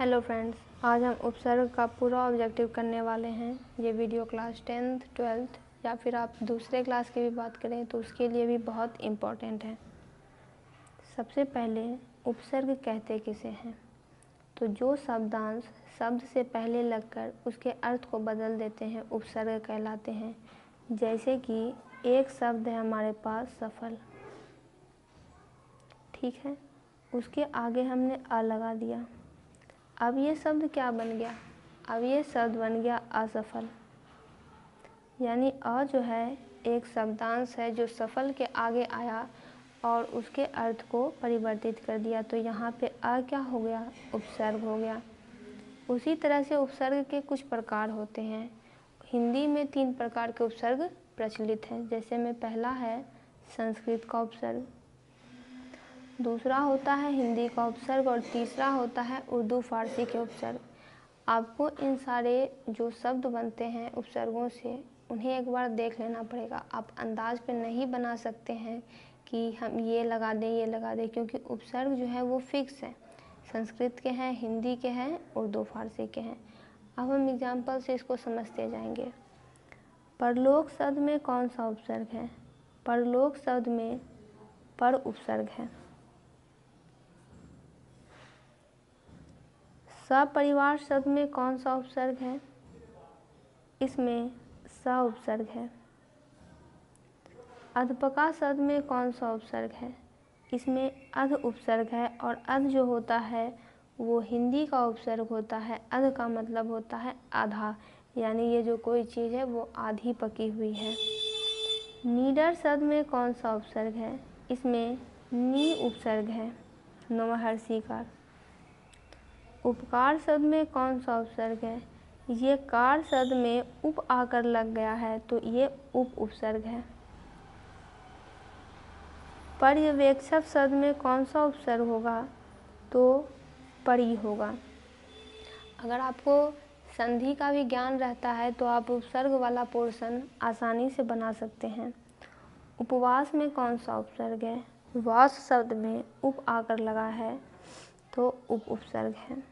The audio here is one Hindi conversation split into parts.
हेलो फ्रेंड्स, आज हम उपसर्ग का पूरा ऑब्जेक्टिव करने वाले हैं। ये वीडियो क्लास 10th 12th या फिर आप दूसरे क्लास की भी बात करें तो उसके लिए भी बहुत इम्पोर्टेंट है। सबसे पहले उपसर्ग कहते किसे हैं? तो जो शब्दांश शब्द से पहले लगकर उसके अर्थ को बदल देते हैं उपसर्ग कहलाते हैं। जैसे कि एक शब्द है हमारे पास सफल, ठीक है, उसके आगे हमने अ लगा दिया। अब ये शब्द क्या बन गया? अब ये शब्द बन गया असफल। यानी अ जो है एक शब्दांश है जो सफल के आगे आया और उसके अर्थ को परिवर्तित कर दिया। तो यहाँ पे अ क्या हो गया? उपसर्ग हो गया। उसी तरह से उपसर्ग के कुछ प्रकार होते हैं। हिंदी में 3 प्रकार के उपसर्ग प्रचलित हैं। जैसे में पहला है संस्कृत का उपसर्ग, दूसरा होता है हिंदी का उपसर्ग और तीसरा होता है उर्दू फारसी के उपसर्ग। आपको इन सारे जो शब्द बनते हैं उपसर्गों से उन्हें एक बार देख लेना पड़ेगा। आप अंदाज पे नहीं बना सकते हैं कि हम ये लगा दें ये लगा दें, क्योंकि उपसर्ग जो है वो फिक्स है। संस्कृत के हैं, हिंदी के हैं, उर्दू फारसी के हैं। अब हम एग्जाम्पल से इसको समझते जाएंगे। परलोक शब्द में कौन सा उपसर्ग है? परलोक शब्द में पर उपसर्ग है। सपरिवार शब्द में कौन सा उपसर्ग है? इसमें स उपसर्ग है। अध्पका शब्द में कौन सा उपसर्ग है? इसमें अध उपसर्ग है और अध जो होता है वो हिंदी का उपसर्ग होता है। अध का मतलब होता है आधा, यानी ये जो कोई चीज़ है वो आधी पकी हुई है। नीडर शब्द में कौन सा उपसर्ग है? इसमें नी उपसर्ग है, नवहर्षिकार। उपकार शब्द में कौन सा उपसर्ग है? ये कार शब्द में उप आकर लग गया है तो ये उप उपसर्ग है। पर्यवेक्षक शब्द में कौन सा उपसर्ग होगा? तो परि होगा। अगर आपको संधि का भी ज्ञान रहता है तो आप उपसर्ग वाला पोर्शन आसानी से बना सकते हैं। उपवास में कौन सा उपसर्ग है? वास शब्द में उप आकर लगा है तो उप उपसर्ग है।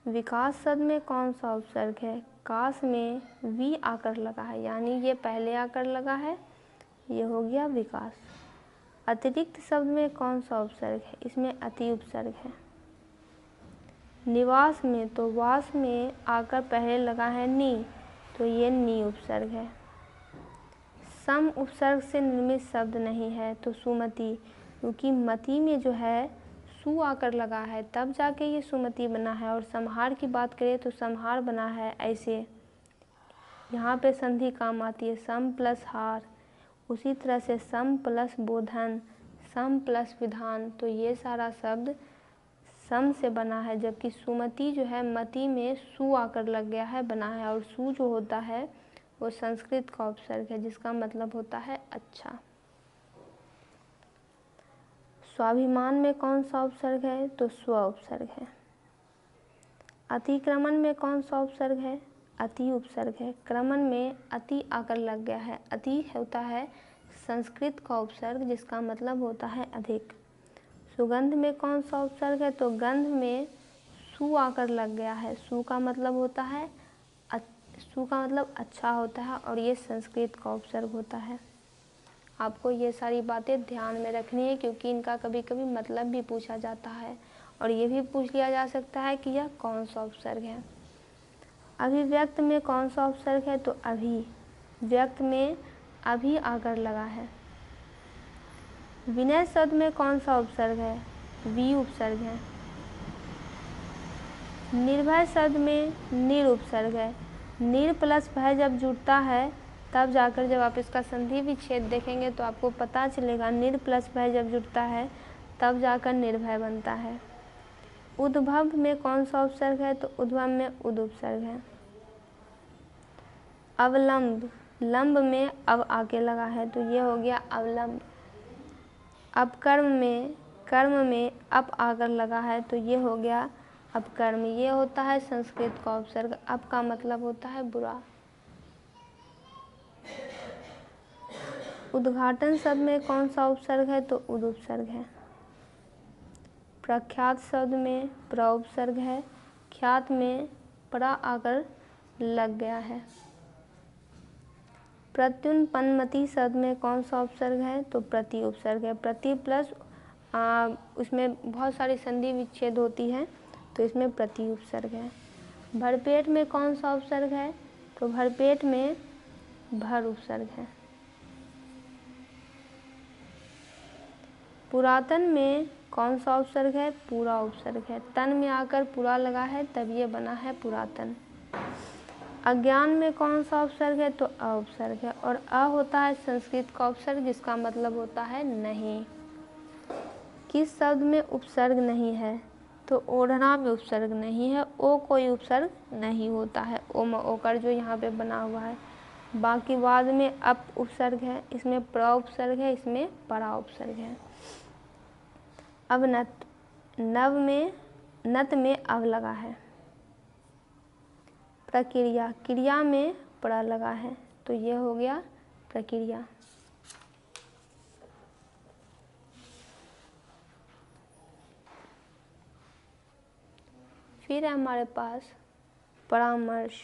विकास शब्द में कौन सा उपसर्ग है? कास में वी आकर लगा है, यानी ये पहले आकर लगा है, ये हो गया विकास। अतिरिक्त शब्द में कौन सा उपसर्ग है? इसमें अति उपसर्ग है। निवास में तो वास में आकर पहले लगा है नी, तो ये नी उपसर्ग है। सम उपसर्ग से निर्मित शब्द नहीं है तो सुमति, क्योंकि मति में जो है सु आकर लगा है तब जाके ये सुमति बना है। और संहार की बात करें तो संहार बना है ऐसे, यहाँ पे संधि काम आती है, सम प्लस हार। उसी तरह से सम प्लस बोधन, सम प्लस विधान, तो ये सारा शब्द सम से बना है। जबकि सुमति जो है मति में सु आकर लग गया है, बना है। और सु जो होता है वो संस्कृत का उपसर्ग है जिसका मतलब होता है अच्छा। स्वाभिमान में कौन सा उपसर्ग है? तो स्व उपसर्ग है। अतिक्रमण में कौन सा उपसर्ग है? अति उपसर्ग है। क्रमण में अति आकर लग गया है। अति होता है संस्कृत का उपसर्ग जिसका मतलब होता है अधिक। सुगंध में कौन सा उपसर्ग है? तो गंध में सु आकर लग गया है। सु का मतलब होता है सु का मतलब अच्छा होता है और ये संस्कृत का उपसर्ग होता है। आपको ये सारी बातें ध्यान में रखनी है क्योंकि इनका कभी कभी मतलब भी पूछा जाता है और ये भी पूछ लिया जा सकता है कि यह कौन सा उपसर्ग है। अभिव्यक्त में कौन सा उपसर्ग है? तो अभी। व्यक्त में अभी आकर लगा है। विनय शब्द में कौन सा उपसर्ग है? वी उपसर्ग है। निर्भय शब्द में निर उपसर्ग है। निर प्लस भय जब जुड़ता है तब जाकर जब आप इसका संधि विच्छेद देखेंगे तो आपको पता चलेगा निर प्लस भय जब जुड़ता है तब जाकर निर्भय बनता है। उद्भव में कौन सा उपसर्ग है? तो उद्भव में उद उपसर्ग है। अवलंब, लंब में अब आके लगा है तो ये हो गया अवलंब। अपकर्म में कर्म में अप आकर लगा है तो ये हो गया अपकर्म। ये होता है संस्कृत का उपसर्ग। अप का मतलब होता है बुरा। उद्घाटन शब्द में कौन सा उपसर्ग है? तो उद उपसर्ग है। प्रख्यात शब्द में प्र उपसर्ग है। प्रख्यात में परा आकर लग गया है। प्रत्युन पनमती शब्द में कौन सा उपसर्ग है? तो प्रति उपसर्ग है। प्रति प्लस उसमें बहुत सारी संधि विच्छेद होती है, तो इसमें प्रति उपसर्ग है। भरपेट में कौन सा उपसर्ग है? तो भरपेट में भर उपसर्ग है। पुरातन में कौन सा उपसर्ग है? पूरा उपसर्ग है। तन में आकर पूरा लगा है, तब ये बना है पुरातन। अज्ञान में कौन सा उपसर्ग है? तो अ उपसर्ग है, और अ होता है संस्कृत का उपसर्ग जिसका मतलब होता है नहीं। किस शब्द में उपसर्ग नहीं है? तो ओढ़ना में उपसर्ग नहीं है। ओ कोई उपसर्ग नहीं होता है, ओ म ओकर जो यहाँ पे बना हुआ है। बाकी बाद में अप उपसर्ग है, इसमें प्र उपसर्ग है, इसमें परा उपसर्ग है। अवनत, नव में नत में अव लगा है। प्रक्रिया, क्रिया में परा लगा है, तो ये हो गया प्रक्रिया। फिर है हमारे पास परामर्श।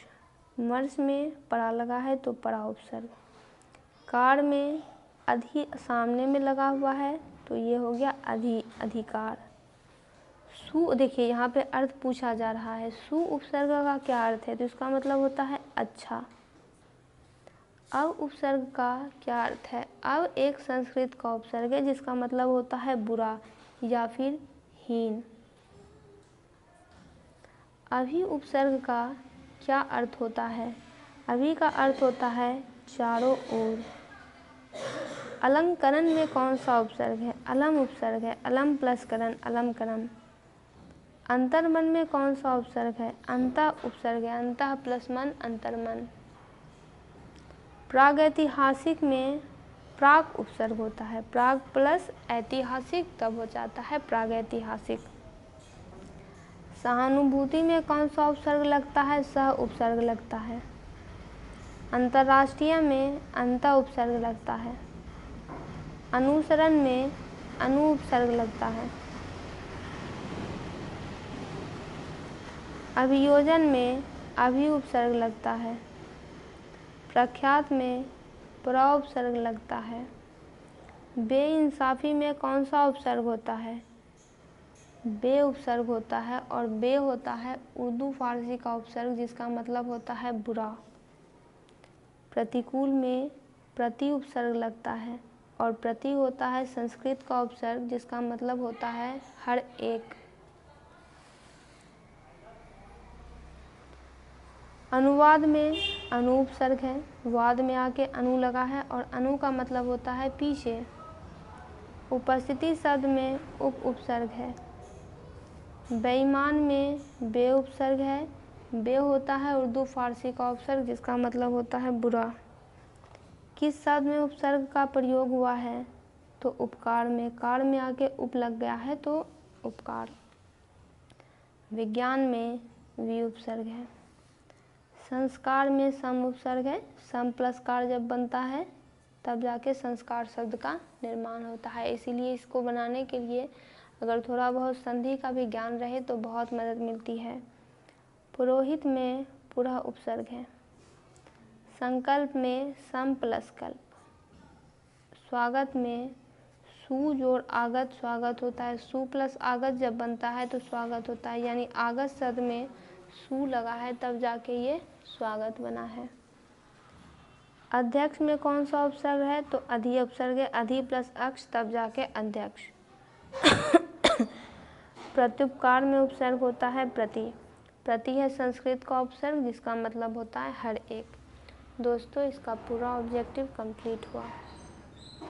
मर्श में परा लगा है, तो परा उपसर्ग। कार में अधि सामने में लगा हुआ है, तो ये हो गया अधिकार। सु, देखिए यहाँ पे अर्थ पूछा जा रहा है, सु उपसर्ग का क्या अर्थ है? तो इसका मतलब होता है अच्छा। अव उपसर्ग का क्या अर्थ है? अव एक संस्कृत का उपसर्ग है जिसका मतलब होता है बुरा या फिर हीन। अभी उपसर्ग का क्या अर्थ होता है? अभी का अर्थ होता है चारों ओर। अलंकरण में कौन सा उपसर्ग है? अलम उपसर्ग है। अलम प्लस करण, अलंकरण। अंतर्मन में कौन सा उपसर्ग है? अंतः उपसर्ग है। अंतः प्लस मन, अंतर्मन। प्रागैतिहासिक में प्राग उपसर्ग होता है। प्राग प्लस ऐतिहासिक, तब हो जाता है प्रागैतिहासिक। सहानुभूति में कौन सा उपसर्ग लगता है? सह उपसर्ग लगता है। अंतर्राष्ट्रीय में अंत उपसर्ग लगता है। अनुसरण में अनु उपसर्ग लगता है। अभियोजन में अभि उपसर्ग लगता है। प्रख्यात में प्र उपसर्ग लगता है। बेइंसाफी में कौन सा उपसर्ग होता है? बे उपसर्ग होता है, और बे होता है उर्दू फारसी का उपसर्ग जिसका मतलब होता है बुरा। प्रतिकूल में प्रति उपसर्ग लगता है, और प्रति होता है संस्कृत का उपसर्ग जिसका मतलब होता है हर एक। अनुवाद में अनु उपसर्ग है। वाद में आके अनु लगा है, और अनु का मतलब होता है पीछे। उपस्थिति शब्द में उप उपसर्ग है। बेईमान में बे उपसर्ग है। बे होता है उर्दू फारसी का उपसर्ग जिसका मतलब होता है बुरा। किस शब्द में उपसर्ग का प्रयोग हुआ है? तो उपकार में। कार में आके उप लग गया है, तो उपकार। विज्ञान में वि उपसर्ग है। संस्कार में सम उपसर्ग है। सम प्लस कार जब बनता है तब जाके संस्कार शब्द का निर्माण होता है, इसीलिए इसको बनाने के लिए अगर थोड़ा बहुत संधि का भी ज्ञान रहे तो बहुत मदद मिलती है। पुरोहित में पुरः उपसर्ग है। संकल्प में सम प्लस कल्प। स्वागत में सु जोड़ आगत स्वागत होता है। सु प्लस आगत जब बनता है तो स्वागत होता है, यानी आगत शब्द में सु लगा है तब जाके ये स्वागत बना है। अध्यक्ष में कौन सा उपसर्ग है? तो अधि उपसर्ग है। अधि प्लस अक्ष तब जाके अध्यक्ष। प्रत्युपकार में उपसर्ग होता है प्रति। प्रति है संस्कृत का उपसर्ग जिसका मतलब होता है हर एक। दोस्तों, इसका पूरा ऑब्जेक्टिव कंप्लीट हुआ।